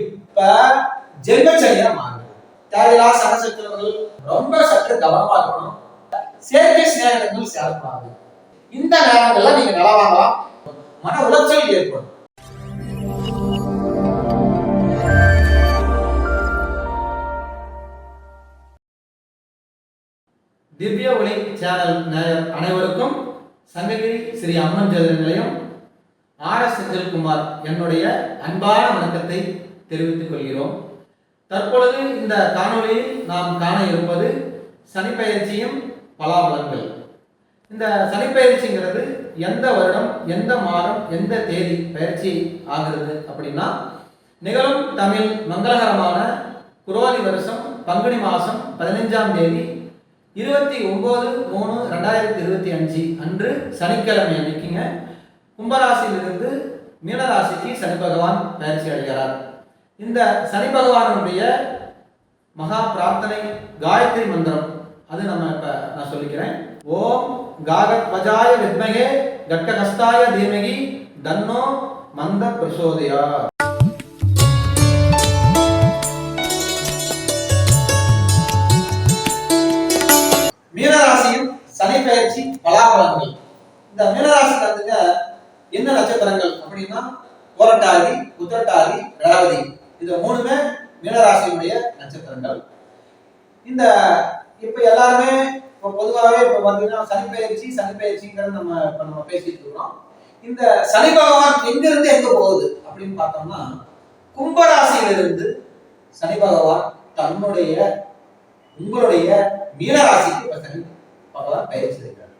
இப்ப ஜென்மச்சனியா மாறுது. தேவையில்லாத சனசக்திகள் ரொம்ப சற்று கவனமா இருக்கணும். செயற்கை சிநேகங்கள் சேரக்கூடாது. இந்த நேரங்கள்ல நீங்க நல்லா வாங்கலாம். மன உளைச்சல் ஏற்படும். திவ்ய ஒளி சேனல் நேயர் அனைவருக்கும் சங்ககிரி ஸ்ரீ அம்மன் ஜோதிட நிலையம் ஆர்.எஸ். செந்தில்குமார் என்னுடைய அன்பான வணக்கத்தை தெரிவித்துக் கொள்கிறோம். தற்பொழுது இந்த காணொலியில் நாம் காண இருப்பது சனிப்பெயர்ச்சியும் பலாபலன்கள். இந்த சனிப்பெயர்ச்சிங்கிறது எந்த வருடம், எந்த மாதம், எந்த தேதி பயிற்சி ஆகிறது அப்படின்னா, நிகழும் தமிழ் மங்களகரமான குரோதி வருஷம் பங்குனி மாதம் 15ஆம் தேதி 29/3/2025 அன்று சனிக்கிழமை அன்னைக்குங்க கும்பராசியிலிருந்து மீனராசிக்கு சனி பகவான் பயிற்சி அடைகிறார். இந்த சனி பகவானுடைய மகா பிரார்த்தனை காயத்ரி மந்திரம், அது நான் சொல்லிக்கிறேன். ஓம் காகத்வஜாய வித்மகே கட்கஹஸ்தாய தீமகி தன்னோ மந்த பிரசோதயா. மீனராசியின் சனி பயிற்சி பலாபலன்கள். இந்த மீனராசிக்காரங்க என்ன நட்சத்திரங்கள் அப்படின்னா, கோரட்டாதி, உத்திரட்டாதி, ரேவதி, இது மூணுமே மீனராசியுடைய நட்சத்திரங்கள். இந்த இப்ப எல்லாருமே பொதுவாகவே இப்ப பாத்தீங்கன்னா சனிப்பெயர்ச்சிங்கிறது நம்ம பேசிட்டு இருக்கிறோம். இந்த சனி பகவான் எங்க இருந்து எங்க போகுது அப்படின்னு பார்த்தோம்னா, கும்பராசியிலிருந்து சனி பகவான் தன்னுடைய உங்களுடைய மீனராசிக்கு இப்ப சனி பகவான் பயிற்சி இருக்கிறார்.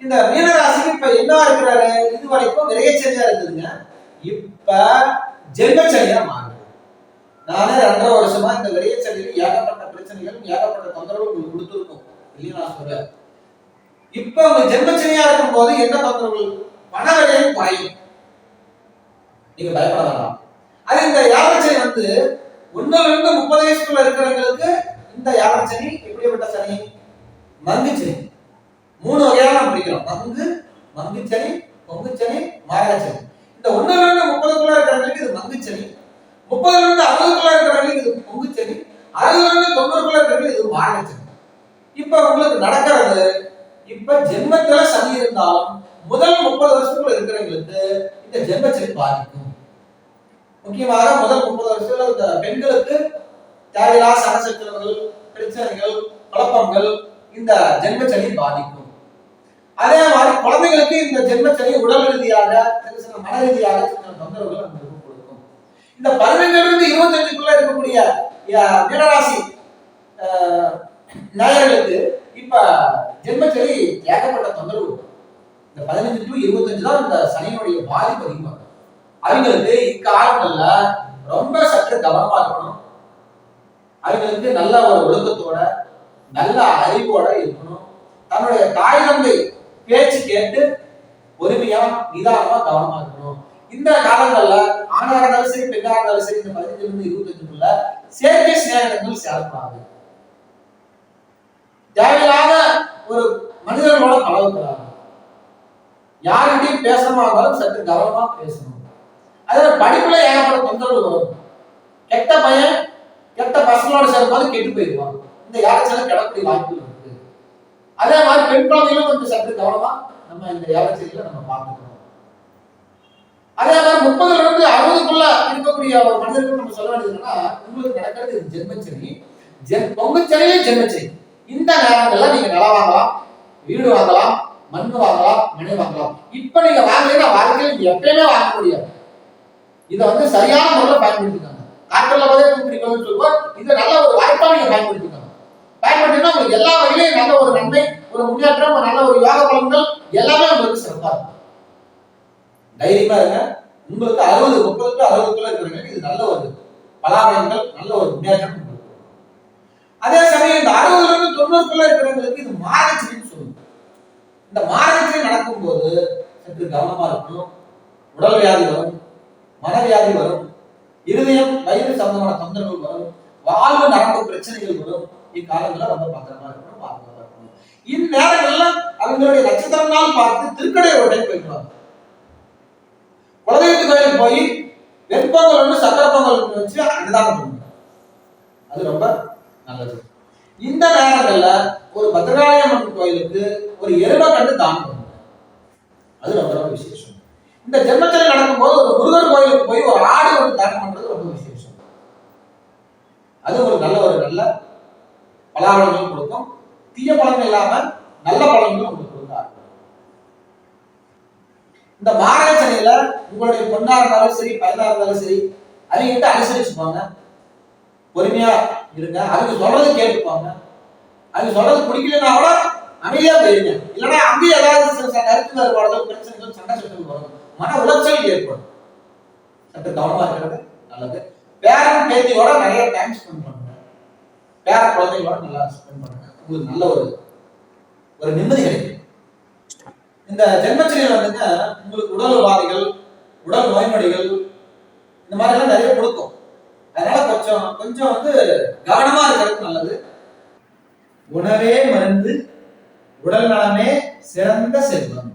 இந்த மீனராசிக்கு இப்ப என்ன இருக்கிறாரு? இதுவரைக்கும் விரையச்சனியா இருந்ததுங்க, இப்ப ஜென்மச்சனியா மாறுது. நானே 2.5 வருஷமா இந்த விரையச்சனியில் ஏகப்பட்ட பிரச்சனைகள், ஏகப்பட்ட தொந்தரவு உங்களுக்கு கொடுத்துருக்கோம் இல்லையா? நான் சொல்றேன், இப்ப உங்க ஜென்மச்சனியா இருக்கும் போது என்ன தொந்தரவுகள்? பண விரயம் குறையும், நீங்க பயப்பட வேண்டாம். அது இந்த யாகச்சனி 1லிருந்து 30 வயசுக்குள்ள இருக்கிறவங்களுக்கு இந்த யாகச்சனி எப்படிப்பட்ட சனி? மங்கு சனி. 3 வகையா நம்ம பிரிக்கிறோம்: மங்கு சனி, பொங்கு சனி, மாரகச்சனி. இந்த 1லிருந்து 30க்குள்ள இருக்கிறவங்களுக்கு இது மங்கு சனி, 30லிருந்து 60க்குள்ள இருக்கிறவங்களுக்கு இது பொங்கு சனி, 60லிருந்து 90க்குள்ள இருக்கிறவங்களுக்கு இது மாரகச்சனி. இப்ப உங்களுக்கு நடக்கிறது, இப்ப ஜென்மத்துல சனி இருந்தாலும் முதல் 30 வருஷத்துக்குள்ள இருக்கிறவங்களுக்கு இந்த ஜென்மச்சனி பாதிக்கும். முக்கியமாக முதல் 30 வருஷத்துல இந்த பெண்களுக்கு தேவையில்லாத சனசக்திகள், பிரச்சனைகள், குழப்பங்கள் இந்த ஜென்மச்சனி பாதிக்கும். அதே மாதிரி குழந்தைகளுக்கு இந்த ஜென்மச்சனி உடல் ரீதியாக, சில மன ரீதியாக சில தொந்தரவுகள் நமக்கு கொடுக்கும். இந்த 15லிருந்து 25க்குள்ள இருக்கக்கூடிய மீனராசி நேயர்களுக்கு இப்ப ஜென்மச்சனி ஏகப்பட்ட தொந்தரவு. இந்த 15 to 25 தான் இந்த சனியினுடைய பாதிப்பு அதிகமாக. அவங்களுக்கு இக்காலங்கள்ல ரொம்ப சற்று கவனமா இருக்கணும். அவங்களுக்கு நல்ல ஒரு ஒழுக்கத்தோட, நல்ல அறிவோட இருக்கணும். தன்னுடைய தாய் தந்தை பேச்சு கேட்டு பொறுமையா, நிதானமா, கவனமா இருக்கணும். இந்த காலங்கள்ல ஆணா இருந்தாலும் சரி, பெண்ணா இருந்தாலும் சரி, இந்த 15லிருந்து 25க்குள்ள செயற்கை சிநேகங்கள் சேரக்கூடாது. தேவையில்லாத ஒரு மனிதர்களோட பழகுறாங்க. யார்கிட்டையும் பேசணுமா இருந்தாலும் சற்று கவனமா பேசணும். அதுல படிப்புல ஏகப்பட்ட தொந்தரவு வரும். கெட்ட பையன் கெட்ட பசங்களோட சேரும்போது கெட்டு போயிடுவான். இந்த யாகச்சனை கிடக்கூடிய வாய்ப்புகள் இருக்கு. அதே மாதிரி பெண் குழந்தைகளும் கொஞ்சம் சற்று கவனமா நம்ம இந்த யாகச்சனையில நம்ம பார்த்துக்கணும். அதே மாதிரி 30லிருந்து 60க்குள்ள இருக்கக்கூடிய ஒரு மனிதர்கள் நம்ம சொல்ல வேண்டியதுன்னா, உங்களுக்கு நடக்கிறது இது ஜென்மச்சனி, பொங்குச்சனியே ஜென்மச்சனி. இந்த நேரங்கள்ல நீங்க நிலம் வாங்கலாம், வீடு வாங்கலாம், மண் வாங்கலாம், மனை வாங்கலாம். இப்ப நீங்க வாங்கலைன்னா வாழ்க்கையில் நீங்க எப்பயுமே வாங்க முடியாது. இதை சரியான முறையில் பயன்படுத்திக்கணும். காற்றுல போதே தூக்கிக்கணும்னு சொல்லுவோம். இதை நல்ல ஒரு வாய்ப்பா நீங்க பயன்படுத்திக்கணும். பயன்படுத்தினா உங்களுக்கு எல்லா வகையிலையும் நல்ல ஒரு நன்மை, ஒரு முன்னேற்றம், நல்ல ஒரு யோக பலன்கள் எல்லாமே உங்களுக்கு சிறப்பா இருக்கும். தைரியமா இருங்க. உங்களுக்கு 30க்கு 60க்குள்ள இருக்கிறவங்களுக்கு இது நல்ல ஒரு பலாபலன்கள், நல்ல ஒரு முன்னேற்றம். அதே சமயம் இந்த 60லிருந்து 90க்குள்ள இருக்கிறவங்களுக்கு இது மாரகச்சனின்னு சொல்லுவோம். இந்த மாரகச்சனி நடக்கும் போது சற்று கவனமா இருக்கணும். உடல் வியாதி வரும், மனவியாதி வரும், இருதயம் வயிறு சம்பந்தமான தொந்தரவுகள் வரும், வாழ்வு நரம்பு பிரச்சனைகள் வரும். இக்காலங்களில் ரொம்ப பத்திரமா இருக்கணும், பாதுகாப்பா இருக்கணும். இந்நேரங்கள்ல அவங்களுடைய நட்சத்திரம் நாள் பார்த்து திருக்கடை ரோட்டை போயிடுவாங்க. குலதெய்வத்து கோயிலுக்கு போய் வெண்பொங்கல் ஒன்று சக்கரை பொங்கல் வச்சு அன்னதானம் பண்ணுங்க. அது ரொம்ப நல்லது. இந்த நேரங்கள்ல ஒரு பத்ரகாளியம்மன் கோயிலுக்கு ஒரு எருமை கண்டு தானம் பண்ணுங்க. அது ரொம்ப ரொம்ப விசேஷம். இந்த ஜென்மச்சரி நடக்கும்போது ஒரு முருகர் கோயிலுக்கு போய் ஒரு ஆடு ஒன்று தானம் பண்றது ரொம்ப விசேஷம். அது ஒரு நல்ல பலாபலங்களும் கொடுக்கும். தீய பலன்கள் இல்லாம நல்ல பலன்களும் உங்களுக்கு கொடுக்க. இந்த மாரக சனியில உங்களுடைய பொண்ணா இருந்தாலும் சரி, பையனா இருந்தாலும் சரி, அவங்க அனுசரிச்சுப்பாங்க, பொறுமையா இருங்க, அவங்க சொல்றது கேட்டுப்பாங்க. அவங்க சொல்றது பிடிக்கலன்னா கூட அமைதியா போயிருங்க. இல்லைன்னா அங்கேயும் ஏதாவது கருத்து வேறுபாடுகள், பிரச்சனைகள், சண்டை சட்டங்கள் வரும், மன உளைச்சல் ஏற்படும். சற்று கவனமா இருக்கிறது நல்லது. பேரன் பேத்தியோட நிறைய டைம் ஸ்பெண்ட் பண்ணுங்க. பேர குழந்தைகளோட நல்லா ஸ்பெண்ட் பண்ணுங்க. உங்களுக்கு நல்ல ஒரு நிம்மதி கிடைக்கும். இந்த ஜென்மச்சரியில் வந்துங்க உங்களுக்கு உடல் உபாதைகள், உடல் நோய்நொடிகள் இந்த மாதிரி எல்லாம் நிறைய கொடுக்கும். அதனால கொஞ்சம் கவனமா இருக்கிறது நல்லது. உணவே மருந்து, உடல் நலமே சிறந்த செல்வம்.